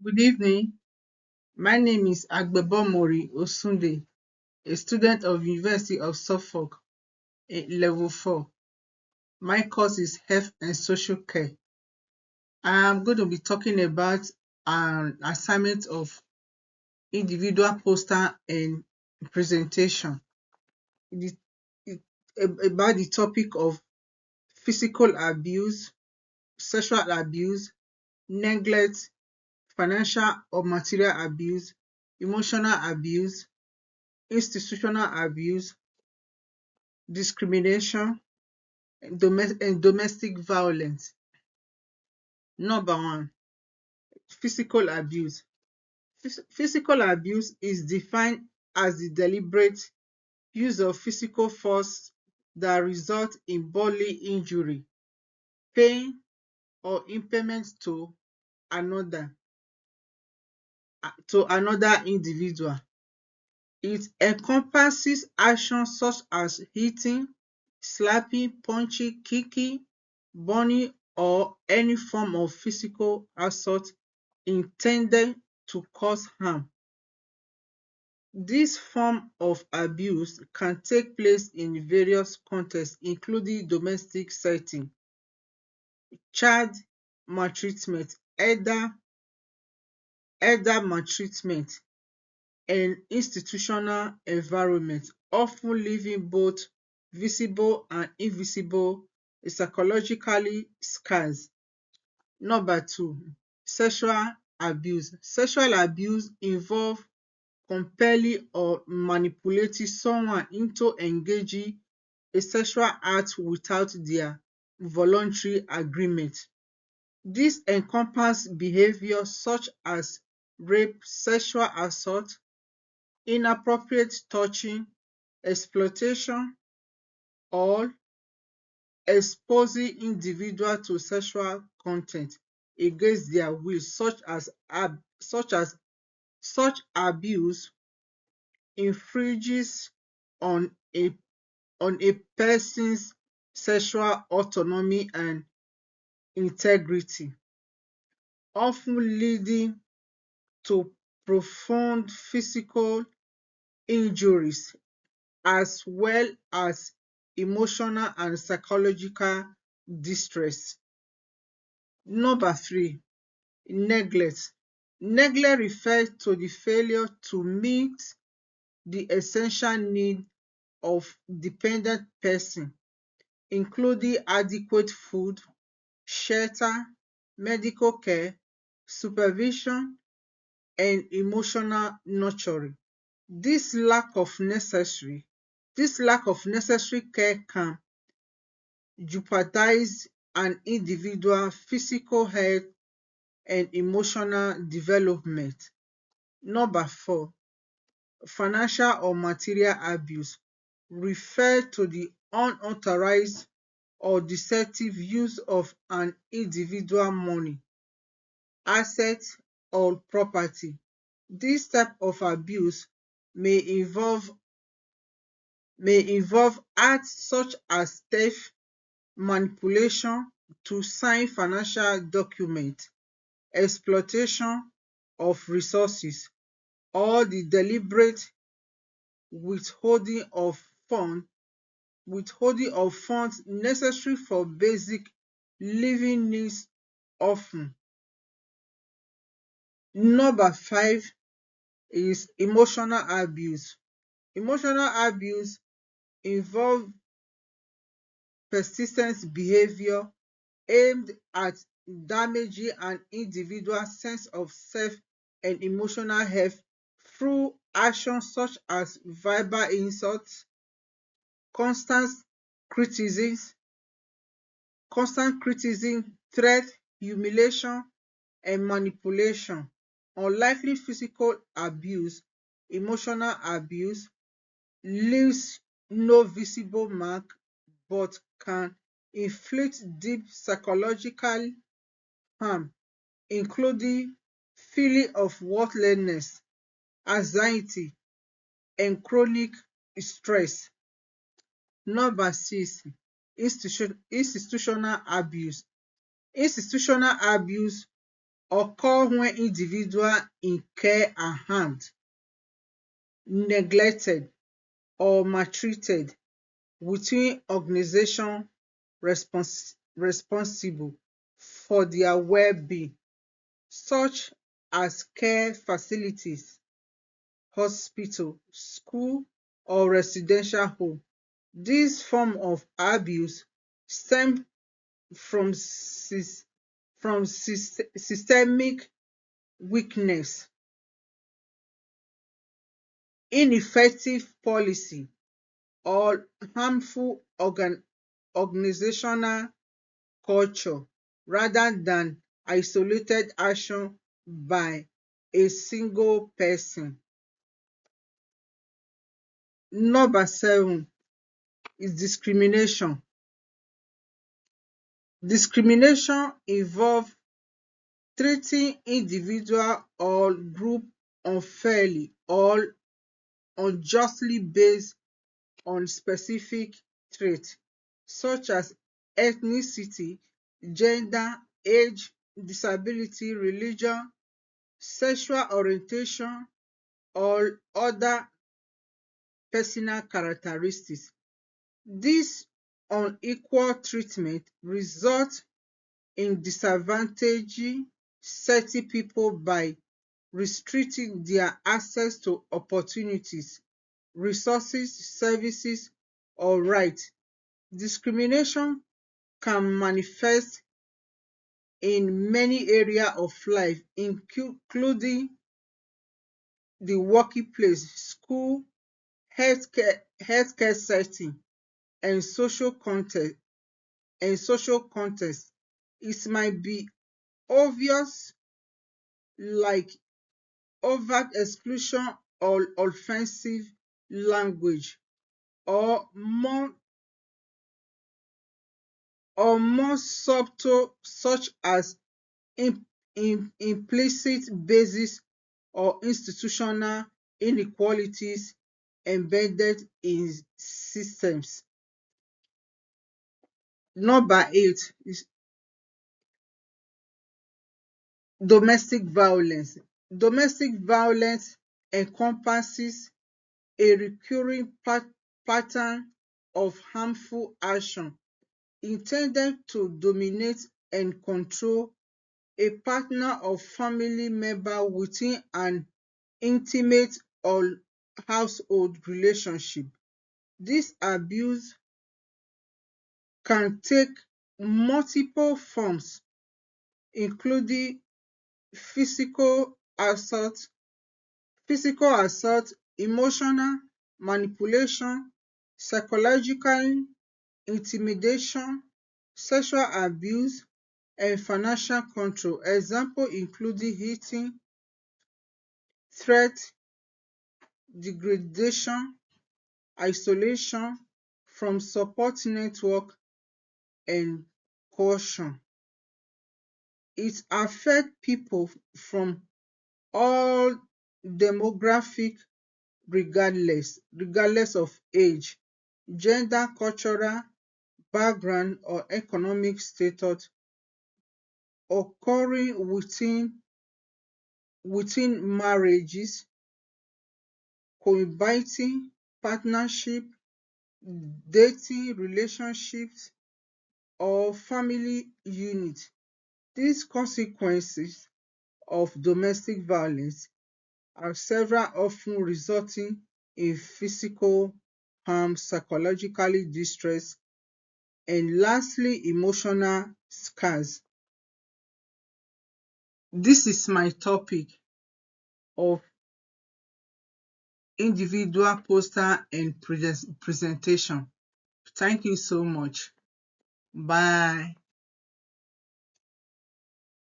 Good evening. My name is Agbebomori Osunde, a student of University of Suffolk in Level 4. My course is Health and Social Care. I am going to be talking about an assignment of individual poster and presentation. It is about the topic of physical abuse, sexual abuse, neglect, financial or material abuse, emotional abuse, institutional abuse, discrimination, and domestic violence. Number one, physical abuse. Physical abuse is defined as the deliberate use of physical force that results in bodily injury, pain, or impairment another to another individual. It encompasses actions such as hitting, slapping, punching, kicking, burning, or any form of physical assault intended to cause harm. This form of abuse can take place in various contexts, including domestic setting, child maltreatment, elder maltreatment, and institutional environment, often leaving both visible and invisible psychologically scars. Number two, sexual abuse. Sexual abuse involve compelling or manipulating someone into engaging a sexual act without their voluntary agreement. This encompass behavior such as rape, sexual assault, inappropriate touching, exploitation, or exposing individual to sexual content against their will, such abuse infringes on a on a person's sexual autonomy and integrity, often leading to profound physical injuries as well as emotional and psychological distress. Number three, neglect. Neglect refers to the failure to meet the essential need of dependent person, including adequate food, shelter, medical care, supervision, and emotional nurturing. This lack of necessary this lack of necessary care can jeopardize an individual physical health and emotional development. Number four, financial or material abuse refer to the unauthorized or deceptive use of an individual money, assets, or property. This type of abuse may involve acts such as theft, manipulation to sign financial documents, exploitation of resources, or the deliberate withholding of funds necessary for basic living needs often. Number five is emotional abuse. Emotional abuse involve persistent behavior aimed at damaging an individual's sense of self and emotional health through actions such as verbal insults, constant criticism, threat, humiliation, and manipulation. Unlikely physical abuse, emotional abuse leaves no visible mark but can inflict deep psychological harm, including feeling of worthlessness, anxiety, and chronic stress. Number six, institutional abuse. Institutional abuse occur when individuals in care are harmed, neglected, or maltreated within organizations responsible for their well-being, such as care facilities, hospital, school, or residential home. This form of abuse stem from systemic weakness, ineffective policy, or harmful organizational culture rather than isolated action by a single person. Number 7 is discrimination. Discrimination involves treating individual or group unfairly or unjustly based on specific traits such as ethnicity, gender, age, disability, religion, sexual orientation, or other personal characteristics. This unequal treatment results in disadvantaging certain people by restricting their access to opportunities, resources, services, or rights. Discrimination can manifest in many areas of life, including the workplace, school, healthcare setting, and social context. It might be obvious, like overt exclusion or offensive language, or more subtle, such as implicit basis or institutional inequalities embedded in systems. Number 8 is domestic violence. Domestic violence encompasses a recurring pattern of harmful action intended to dominate and control a partner or family member within an intimate or household relationship. This abuse can take multiple forms, including physical assault, emotional manipulation, psychological intimidation, sexual abuse, and financial control. Examples including hitting, threat, degradation, isolation from support network, and coercion. It affects people from all demographic regardless of age, gender, cultural background, or economic status, occurring within marriages, cohabiting, partnership, dating relationships, or family units. These consequences of domestic violence are several, often resulting in physical harm, psychological distress, and lastly, emotional scars. This is my topic of individual poster and presentation. Thank you so much. Bye.